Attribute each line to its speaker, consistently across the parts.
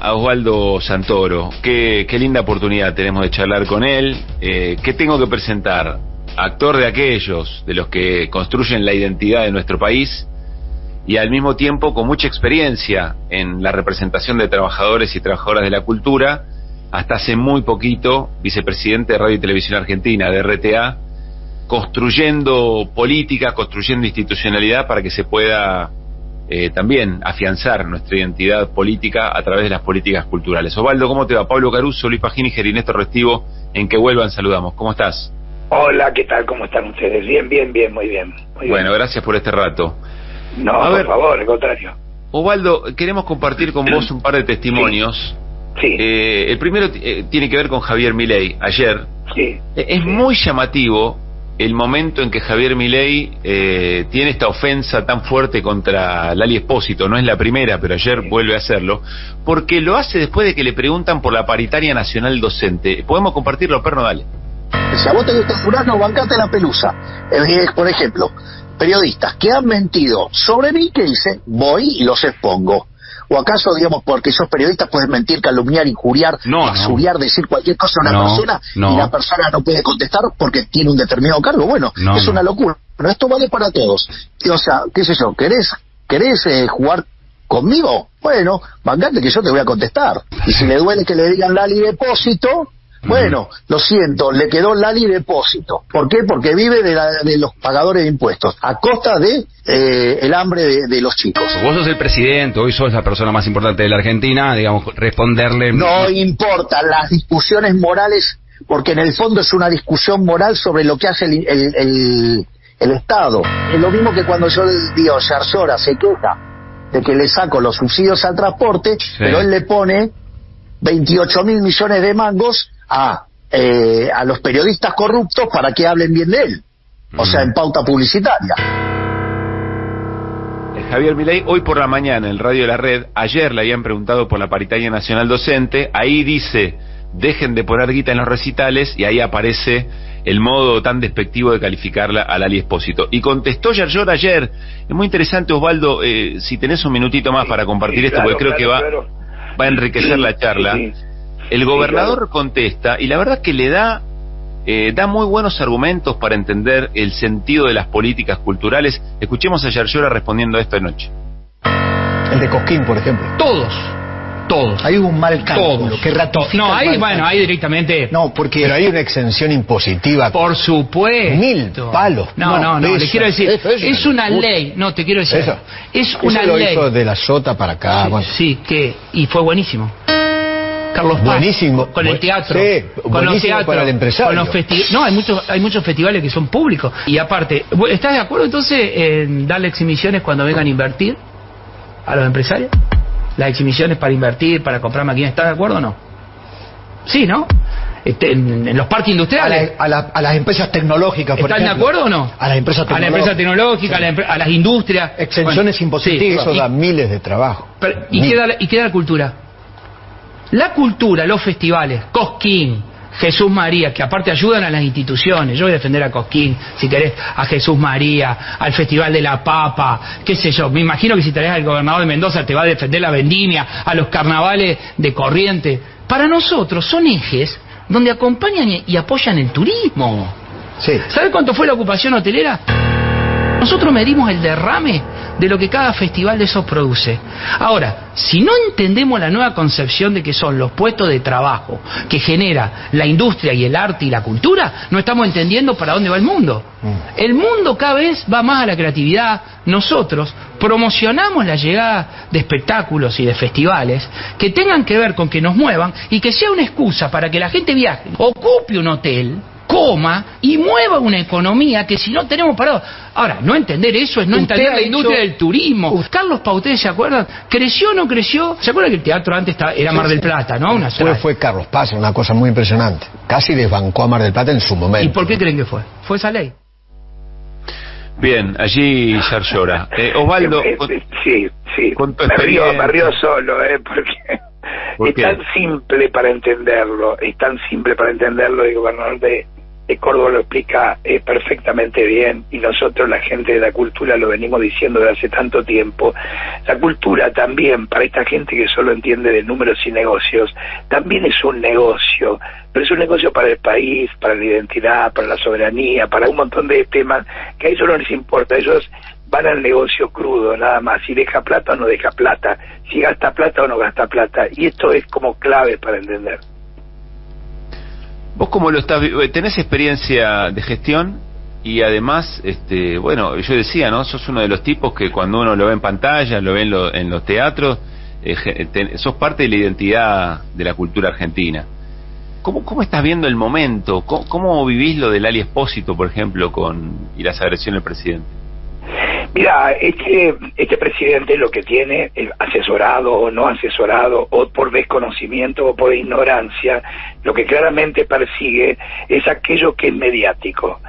Speaker 1: a Osvaldo Santoro. Qué linda oportunidad tenemos de charlar con él. ¿Qué tengo que presentar? Actor de aquellos, de los que construyen la identidad de nuestro país y al mismo tiempo con mucha experiencia en la representación de trabajadores y trabajadoras de la cultura, hasta hace muy poquito vicepresidente de Radio y Televisión Argentina, de RTA, construyendo política, construyendo institucionalidad para que se pueda también afianzar nuestra identidad política a través de las políticas culturales. Osvaldo, ¿cómo te va? Pablo Caruso, Luis Pagini y Néstor Restivo, en Que Vuelvan saludamos. ¿Cómo estás?
Speaker 2: Hola, ¿qué tal? ¿Cómo están ustedes? Bien, muy bien.
Speaker 1: Bueno, gracias por este rato.
Speaker 2: No, por favor, al contrario.
Speaker 1: Osvaldo, queremos compartir con vos un par de testimonios.
Speaker 2: Sí.
Speaker 1: El primero tiene que ver con Javier Milei. Ayer es muy llamativo el momento en que Javier Milei tiene esta ofensa tan fuerte contra Lali Espósito. No es la primera, pero ayer vuelve a hacerlo, porque lo hace después de que le preguntan por la paritaria nacional docente. ¿Podemos compartirlo, Perno? Dale.
Speaker 3: Si a vos te gusta jurar, no bancate la pelusa. Por ejemplo, periodistas que han mentido sobre mí, ¿qué hice? Voy y los expongo. ¿O acaso, digamos, porque sos periodista puedes mentir, calumniar, injuriar, exuriar, decir cualquier cosa a una persona y la persona no puede contestar porque tiene un determinado cargo? Bueno, es una locura. Pero esto vale para todos. O sea, qué sé yo, ¿querés jugar conmigo? Bueno, bancate que yo te voy a contestar. Y si le duele que le digan Lali Depósito, bueno, lo siento, le quedó Lali Depósito. ¿Por qué? Porque vive de los pagadores de impuestos, a costa de el hambre de los chicos.
Speaker 4: Vos sos el presidente, hoy sos la persona más importante de la Argentina, digamos, responderle...
Speaker 3: No importa las discusiones morales, porque en el fondo es una discusión moral sobre lo que hace el Estado. Es lo mismo que cuando yo digo, Yarzora se queja de que le saco los subsidios al transporte, pero él le pone 28.000 millones de mangos a los periodistas corruptos para que hablen bien de él, o sea, en pauta publicitaria.
Speaker 1: Javier Milei, hoy por la mañana en Radio de la Red, ayer le habían preguntado por la paritaria nacional docente, ahí dice, dejen de poner guita en los recitales, y ahí aparece el modo tan despectivo de calificarla a Lali Espósito. Y contestó Yarlora ayer. Es muy interesante, Osvaldo, si tenés un minutito más para compartir esto, porque creo que va a enriquecer la charla. El gobernador contesta, y la verdad es que le da muy buenos argumentos para entender el sentido de las políticas culturales. Escuchemos a Yarlora respondiendo a esto anoche.
Speaker 5: El de Cosquín, por ejemplo.
Speaker 6: Todos.
Speaker 5: Hay un mal cálculo que ratifica.
Speaker 6: No, ahí directamente.
Speaker 5: No, porque pero hay una exención impositiva.
Speaker 6: Por supuesto.
Speaker 5: 1000 palos.
Speaker 6: No, le quiero decir, es una ley. No, te quiero decir. Es una ley.
Speaker 5: Lo hizo de la Sota para acá.
Speaker 6: Sí,
Speaker 5: bueno.
Speaker 6: Y fue buenísimo. Carlos Paz,
Speaker 5: buenísimo,
Speaker 6: con el teatro,
Speaker 5: con los teatros, para el empresario.
Speaker 6: Con los hay muchos festivales que son públicos. Y aparte, ¿estás de acuerdo entonces en darle exhibiciones cuando vengan a invertir a los empresarios? Las exhibiciones para invertir, para comprar máquinas, ¿estás de acuerdo o no? Sí, ¿no? En los parques industriales.
Speaker 5: A las empresas tecnológicas, por ejemplo.
Speaker 6: ¿Están de acuerdo o no?
Speaker 5: A las empresas tecnológicas.
Speaker 6: A las industrias.
Speaker 5: Exenciones impositivas. Eso da miles de trabajo.
Speaker 6: ¿Y qué da la cultura? La cultura, los festivales, Cosquín, Jesús María, que aparte ayudan a las instituciones. Yo voy a defender a Cosquín, si querés, a Jesús María, al Festival de la Papa, qué sé yo. Me imagino que si traes al gobernador de Mendoza te va a defender la vendimia, a los carnavales de Corrientes. Para nosotros son ejes donde acompañan y apoyan el turismo.
Speaker 5: Sí.
Speaker 6: ¿Sabe cuánto fue la ocupación hotelera? Nosotros medimos el derrame de lo que cada festival de esos produce. Ahora, si no entendemos la nueva concepción de que son los puestos de trabajo que genera la industria y el arte y la cultura, no estamos entendiendo para dónde va el mundo. El mundo cada vez va más a la creatividad. Nosotros promocionamos la llegada de espectáculos y de festivales que tengan que ver con que nos muevan y que sea una excusa para que la gente viaje, ocupe un hotel, coma y mueva una economía que si no tenemos parado. Ahora, no entender eso es no entender la industria del turismo. Carlos Pauté, ¿se acuerdan? ¿Creció o no creció? ¿Se acuerdan que el teatro antes era Mar del Plata, no?
Speaker 5: Fue Carlos Paz, una cosa muy impresionante. Casi desbancó a Mar del Plata en su momento.
Speaker 6: ¿Y por qué creen que fue? Fue esa ley.
Speaker 1: Bien, allí Yarlora. Osvaldo,
Speaker 2: sí.
Speaker 1: Con tu
Speaker 2: me río solo, porque es tan simple para entenderlo, el gobernador de Córdoba lo explica perfectamente bien, y nosotros, la gente de la cultura, lo venimos diciendo desde hace tanto tiempo. La cultura también, para esta gente que solo entiende de números y negocios, también es un negocio, pero es un negocio para el país, para la identidad, para la soberanía, para un montón de temas que a ellos no les importa. Ellos van al negocio crudo, nada más, si deja plata o no deja plata, si gasta plata o no gasta plata, y esto es como clave para entender.
Speaker 1: ¿Vos cómo lo estás? ¿Tenés experiencia de gestión? Y además, bueno, yo decía, ¿no? Sos uno de los tipos que cuando uno lo ve en pantalla, lo ve en los teatros, sos parte de la identidad de la cultura argentina. ¿Cómo estás viendo el momento? ¿Cómo vivís lo del Ali Espósito, por ejemplo, y las agresiones del presidente?
Speaker 2: Mira, este presidente lo que tiene, asesorado o no asesorado, o por desconocimiento o por ignorancia, lo que claramente persigue es aquello que es mediático.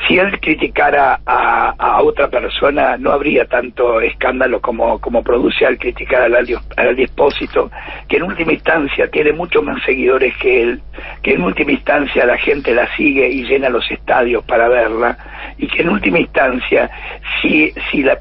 Speaker 2: Si él criticara a otra persona, no habría tanto escándalo como produce al criticar al Ali Espósito, que en última instancia tiene muchos más seguidores que él, que en última instancia la gente la sigue y llena los estadios para verla, y que en última instancia, si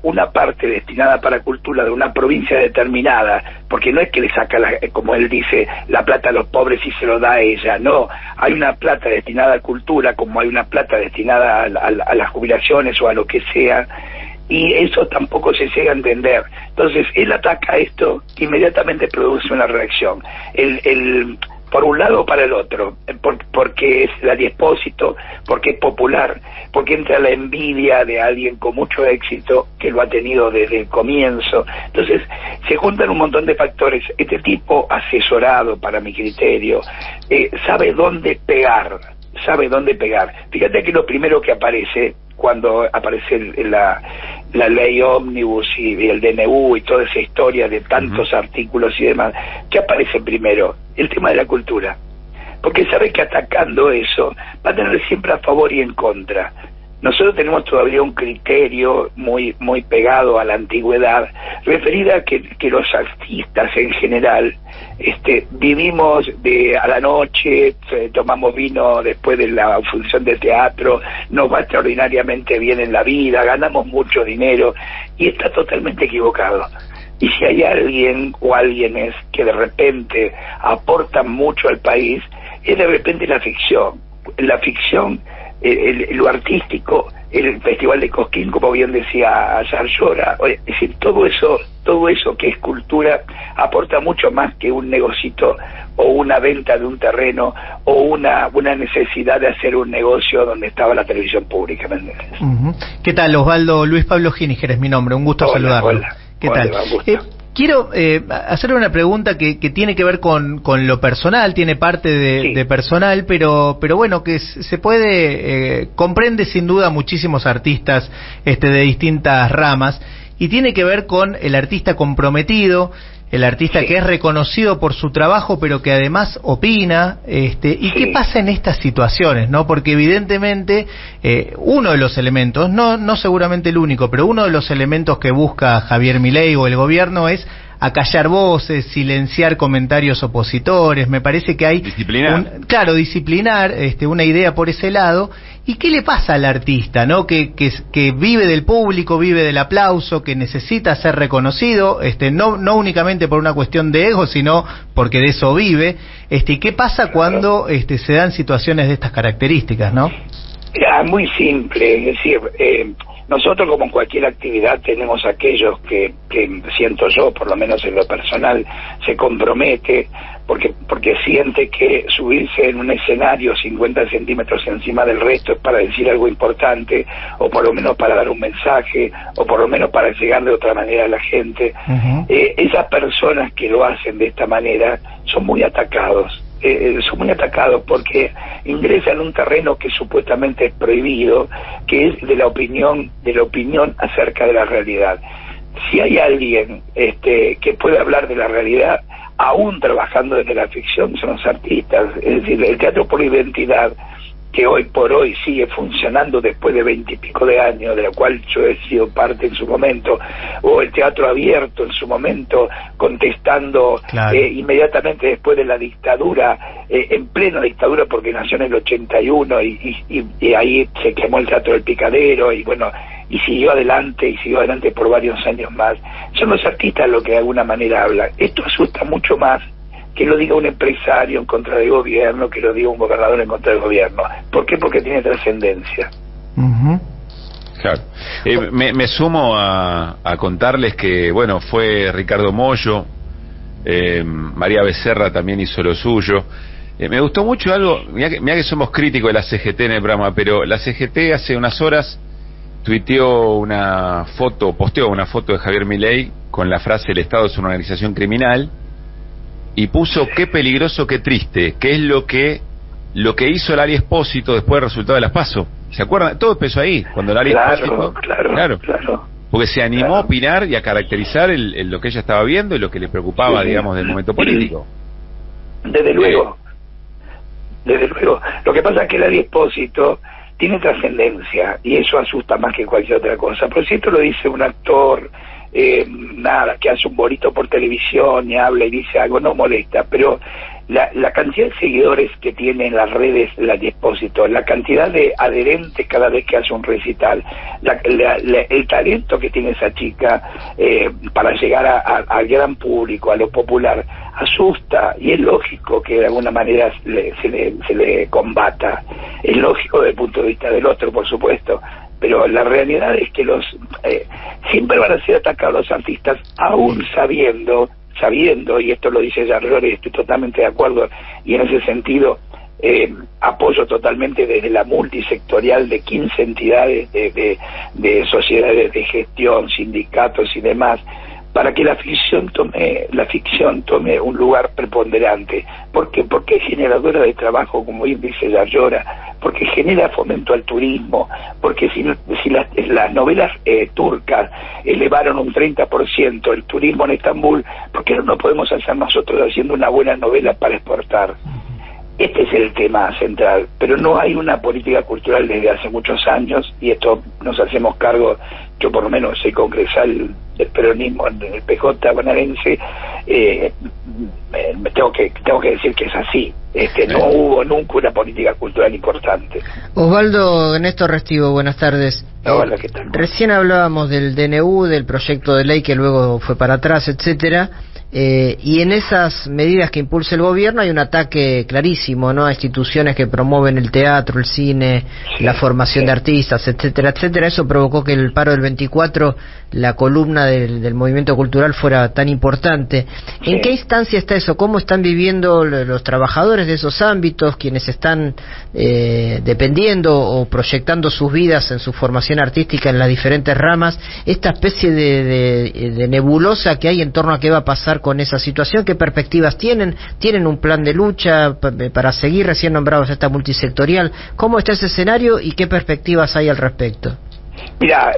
Speaker 2: una parte destinada para cultura de una provincia determinada, porque no es que le saca, como él dice, la plata a los pobres y se lo da a ella, no, hay una plata destinada a cultura, como hay una plata destinada a las jubilaciones o a lo que sea, y eso tampoco se llega a entender. Entonces él ataca esto, inmediatamente produce una reacción, por un lado o para el otro, porque es el Ali Espósito, porque es popular, porque entra la envidia de alguien con mucho éxito que lo ha tenido desde el comienzo. Entonces se juntan un montón de factores. Este tipo, asesorado para mi criterio, sabe dónde pegar. Fíjate que lo primero que aparece cuando aparece la ley ómnibus y el DNU y toda esa historia de tantos artículos y demás, ¿qué aparece primero? El tema de la cultura, porque sabe que atacando eso va a tener siempre a favor y en contra. Nosotros tenemos todavía un criterio muy pegado a la antigüedad, referida a que los artistas en general vivimos a la noche, tomamos vino después de la función de teatro, nos va extraordinariamente bien en la vida, ganamos mucho dinero, y está totalmente equivocado. Y si hay alguien o alguienes que de repente aportan mucho al país, es de repente la ficción. La ficción, lo artístico, el Festival de Cosquín, como bien decía Sarllora, es decir, todo eso que es cultura aporta mucho más que un negocito o una venta de un terreno o una necesidad de hacer un negocio donde estaba la televisión pública, ¿me entiendes?
Speaker 7: ¿Qué tal, Osvaldo? Luis Pablo Giníger es mi nombre, un gusto saludarlo.
Speaker 2: Hola.
Speaker 7: ¿Qué tal? Quiero hacerle una pregunta que tiene que ver con lo personal, tiene parte de personal, pero bueno, que se puede, comprende sin duda muchísimos artistas de distintas ramas, y tiene que ver con el artista comprometido, el artista que es reconocido por su trabajo, pero que además opina, y qué pasa en estas situaciones, ¿no? Porque evidentemente uno de los elementos, no seguramente el único, pero uno de los elementos que busca Javier Milei o el gobierno es acallar voces, silenciar comentarios opositores. Me parece que hay disciplinar una idea por ese lado. ¿Y qué le pasa al artista, no? Que vive del público, vive del aplauso, que necesita ser reconocido, no únicamente por una cuestión de ego, sino porque de eso vive. ¿Y qué pasa cuando se dan situaciones de estas características, no?
Speaker 2: Muy simple, es decir, nosotros, como en cualquier actividad, tenemos aquellos que siento yo, por lo menos en lo personal, se compromete porque siente que subirse en un escenario 50 centímetros encima del resto es para decir algo importante, o por lo menos para dar un mensaje, o por lo menos para llegar de otra manera a la gente. Esas personas que lo hacen de esta manera son muy atacados. Son muy atacados porque ingresan en un terreno que supuestamente es prohibido, que es de la opinión acerca de la realidad. Si hay alguien que puede hablar de la realidad, aún trabajando desde la ficción, son los artistas. Es decir, el teatro por identidad que hoy por hoy sigue funcionando después de 20 y pico de años, de la cual yo he sido parte en su momento, o el teatro abierto en su momento, contestando inmediatamente después de la dictadura, en plena dictadura, porque nació en el 81 y ahí se quemó el Teatro del Picadero, y bueno, y siguió adelante por varios años más. Son los artistas los que de alguna manera hablan. Esto asusta mucho más que lo diga un empresario en contra del gobierno, que lo diga un gobernador en contra del gobierno. ¿Por qué? Porque tiene trascendencia.
Speaker 1: Claro. Me sumo a contarles que, bueno, fue Ricardo Mollo, María Becerra también hizo lo suyo. Me gustó mucho algo, mirá que somos críticos de la CGT en el programa, pero la CGT hace unas horas posteó una foto de Javier Milei con la frase "el Estado es una organización criminal", y puso "qué peligroso, qué triste", que es lo que hizo Lali Espósito después del resultado de las PASO. ¿Se acuerdan? Todo empezó ahí, cuando Lali Espósito... Claro. Porque se animó a opinar y a caracterizar lo que ella estaba viendo y lo que le preocupaba, digamos, del momento político.
Speaker 2: Desde luego. Lo que pasa es que Lali Espósito tiene trascendencia, y eso asusta más que cualquier otra cosa. Por si esto lo dice un actor, que hace un bolito por televisión y habla y dice algo, no molesta, pero la cantidad de seguidores que tiene en las redes Lali Espósito, la cantidad de adherentes cada vez que hace un recital, el talento que tiene esa chica para llegar al gran público, a lo popular, asusta, y es lógico que de alguna manera se le combata. Es lógico desde el punto de vista del otro, por supuesto, pero la realidad es que siempre van a ser atacados los artistas, aún sabiendo, y esto lo dice Yarlor y estoy totalmente de acuerdo, y en ese sentido apoyo totalmente desde la multisectorial de 15 entidades de sociedades de gestión, sindicatos y demás, para que la ficción tome un lugar preponderante. ¿Por qué? Porque es generadora de trabajo, como bien dice Yarlora, porque genera fomento al turismo, porque si las novelas turcas elevaron un 30% el turismo en Estambul, ¿por qué no podemos hacer nosotros haciendo una buena novela para exportar? Este es el tema central, pero no hay una política cultural desde hace muchos años, y esto nos hacemos cargo. Yo por lo menos soy congresal del peronismo en el PJ bonaerense, tengo que decir que es así. No hubo nunca una política cultural importante.
Speaker 8: Osvaldo Néstor Restivo, buenas tardes.
Speaker 2: Hola, ¿qué tal?
Speaker 8: Recién hablábamos del DNU, del proyecto de ley que luego fue para atrás, etcétera. Y en esas medidas que impulsa el gobierno hay un ataque clarísimo, ¿no?, a instituciones que promueven el teatro, el cine, la formación de artistas, etcétera, etcétera. Eso provocó que el paro del 24, la columna del movimiento cultural, fuera tan importante. ¿En qué instancia está eso? ¿Cómo están viviendo los trabajadores de esos ámbitos, quienes están dependiendo o proyectando sus vidas en su formación artística en las diferentes ramas, esta especie de nebulosa que hay en torno a qué va a pasar con esa situación? ¿Qué perspectivas tienen? ¿Tienen un plan de lucha para seguir? Recién nombrados esta multisectorial. ¿Cómo está ese escenario y qué perspectivas hay al respecto?
Speaker 2: Mira,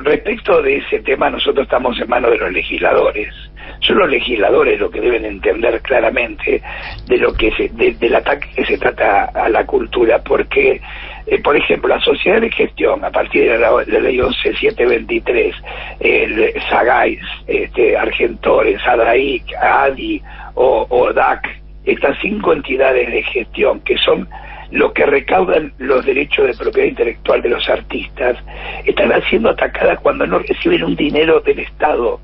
Speaker 2: respecto de ese tema, nosotros estamos en manos de los legisladores. Son los legisladores los que deben entender claramente del ataque que se trata a la cultura, porque por ejemplo, la sociedad de gestión, a partir de la ley 11723, SAGAIS, Argentores, ADAIC, ADI o DAC, estas 5 entidades de gestión que son los que recaudan los derechos de propiedad intelectual de los artistas, están siendo atacadas cuando no reciben un dinero del Estado.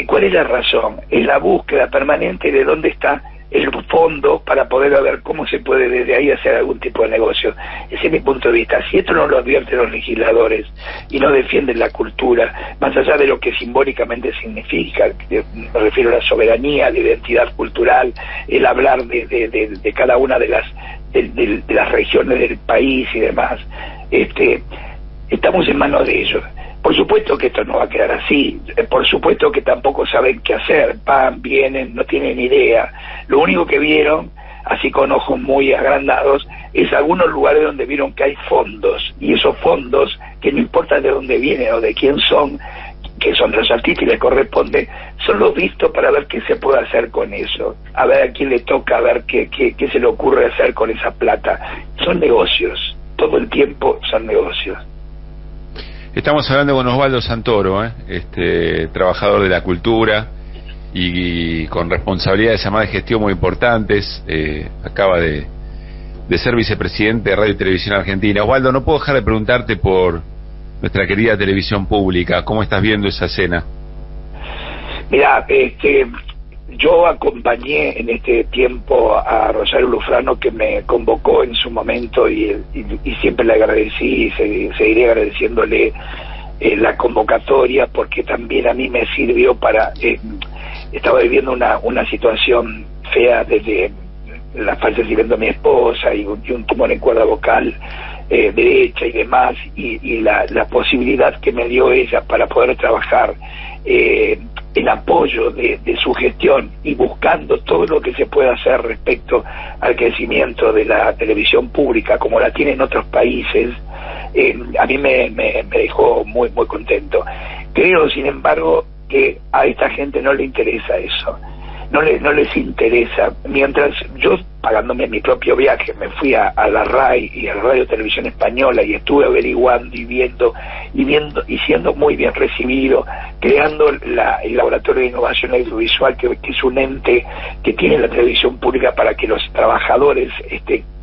Speaker 2: ¿Cuál es la razón? Es la búsqueda permanente de dónde está el fondo para poder ver cómo se puede desde ahí hacer algún tipo de negocio. Ese es mi punto de vista. Si esto no lo advierten los legisladores y no defienden la cultura, más allá de lo que simbólicamente significa, me refiero a la soberanía, la identidad cultural, el hablar de cada una de las regiones del país y demás, estamos en manos de ellos. Por supuesto que esto no va a quedar así, por supuesto que tampoco saben qué hacer, vienen, no tienen idea. Lo único que vieron, así con ojos muy agrandados, es algunos lugares donde vieron que hay fondos, y esos fondos, que no importa de dónde vienen o de quién son, que son de los artistas y les corresponde, son los vistos para ver qué se puede hacer con eso, a ver a quién le toca, a ver qué se le ocurre hacer con esa plata. Son negocios, todo el tiempo son negocios.
Speaker 1: Estamos hablando con Osvaldo Santoro, trabajador de la cultura y con responsabilidades además de gestión muy importantes. Acaba de ser vicepresidente de Radio y Televisión Argentina. Osvaldo, no puedo dejar de preguntarte por nuestra querida televisión pública. ¿Cómo estás viendo esa escena?
Speaker 2: Mira, yo acompañé en este tiempo a Rosario Lufrano, que me convocó en su momento, y siempre le agradecí y seguiré agradeciéndole la convocatoria, porque también a mí me sirvió para... estaba viviendo una situación fea desde la fallecimiento de mi esposa y un tumor en cuerda vocal derecha y demás, y la posibilidad que me dio ella para poder trabajar el apoyo de su gestión y buscando todo lo que se pueda hacer respecto al crecimiento de la televisión pública como la tienen otros países, a mí me dejó muy muy contento. Creo, sin embargo, que a esta gente no le interesa eso, no les interesa. Mientras yo, pagándome mi propio viaje, me fui a la RAI y a la Radio Televisión Española y estuve averiguando y viendo y siendo muy bien recibido, creando el Laboratorio de Innovación Audiovisual, que es un ente que tiene la televisión pública para que los trabajadores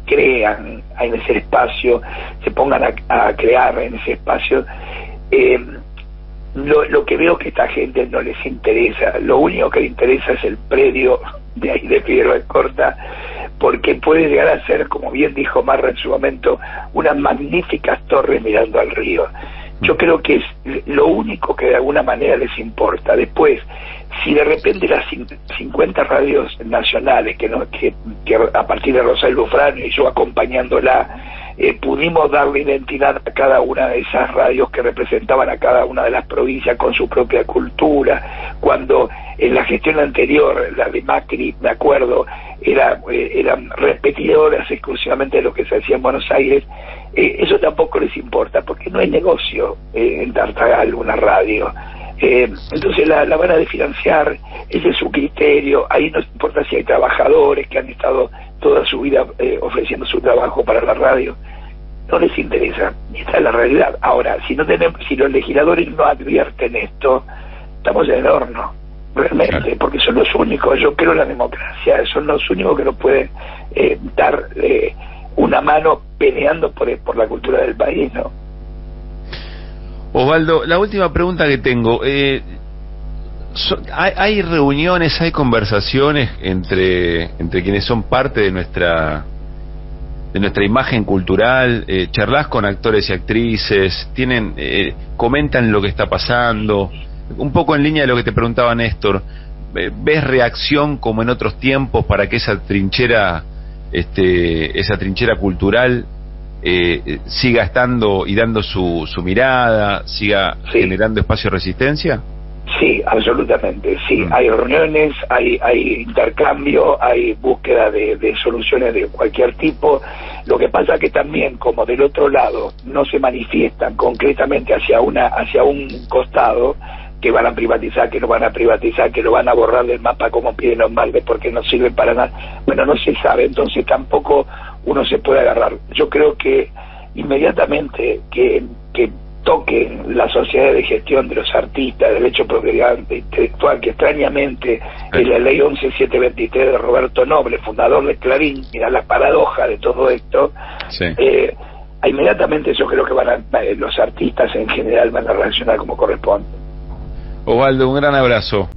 Speaker 2: crean en ese espacio, se pongan a crear en ese espacio. Lo que veo que a esta gente no les interesa, lo único que le interesa es el predio de ahí de Figueroa Corta, porque puede llegar a ser, como bien dijo Marra en su momento, unas magníficas torres mirando al río. Yo creo que es lo único que de alguna manera les importa. Después, si de repente las 50 radios nacionales que a partir de Rosario Lufrano y yo acompañándola, pudimos darle identidad a cada una de esas radios que representaban a cada una de las provincias con su propia cultura, cuando en la gestión anterior, la de Macri, me acuerdo, eran repetidoras exclusivamente de lo que se hacía en Buenos Aires. Eso tampoco les importa, porque no hay negocio en Tartagal una radio. Entonces la van a desfinanciar, ese es su criterio. Ahí no importa si hay trabajadores que han estado toda su vida ofreciendo su trabajo para la radio, no les interesa. Esta es la realidad. Ahora, si los legisladores no advierten esto, estamos en el horno, realmente, porque son los únicos. Yo creo en la democracia, son los únicos que nos pueden dar una mano peleando por la cultura del país, ¿no?
Speaker 1: Osvaldo, la última pregunta que tengo, ¿hay reuniones, hay conversaciones entre quienes son parte de nuestra imagen cultural? ¿Charlas con actores y actrices? ¿Comentan lo que está pasando? Un poco en línea de lo que te preguntaba Néstor, ¿ves reacción como en otros tiempos para que esa trinchera cultural siga estando y dando su mirada, siga generando espacio de resistencia?
Speaker 2: Sí, absolutamente, sí. Hay reuniones, hay intercambio, hay búsqueda de soluciones de cualquier tipo. Lo que pasa que también, como del otro lado no se manifiestan concretamente hacia un costado, que van a privatizar, que no van a privatizar, que lo van a borrar del mapa como piden los Malves porque no sirven para nada. Bueno, no se sabe, entonces tampoco uno se puede agarrar. Yo creo que inmediatamente que toquen la sociedad de gestión de los artistas, derecho propiedad intelectual, que extrañamente es la ley 11723 de Roberto Noble, fundador de Clarín, mira la paradoja de todo esto, sí. Inmediatamente yo creo que los artistas en general van a reaccionar como corresponde.
Speaker 1: Osvaldo, un gran abrazo.